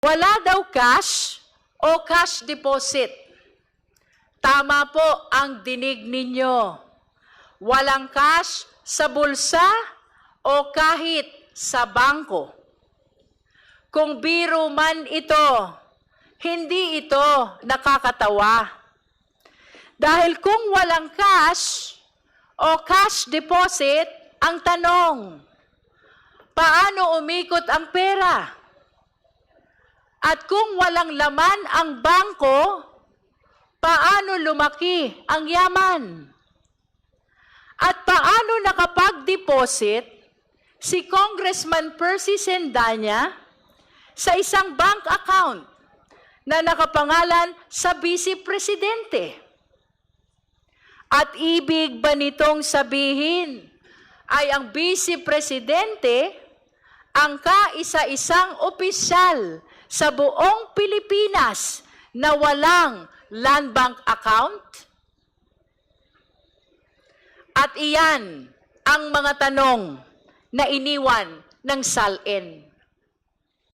Wala daw cash o cash deposit. Tama po ang dinig ninyo. Walang cash sa bulsa o kahit sa bangko. Kung biro man ito, hindi ito nakakatawa. Dahil kung walang cash o cash deposit, ang tanong, paano umikot ang pera? At kung walang laman ang bangko, paano lumaki ang yaman? At paano nakapag-deposit si Congressman Percy Sendanya sa isang bank account na nakapangalan sa Vice Presidente? At ibig ba nitong sabihin ay ang Vice Presidente ang kaisa-isang opisyal sa buong Pilipinas na walang land bank account? At iyan ang mga tanong na iniwan ng SALN.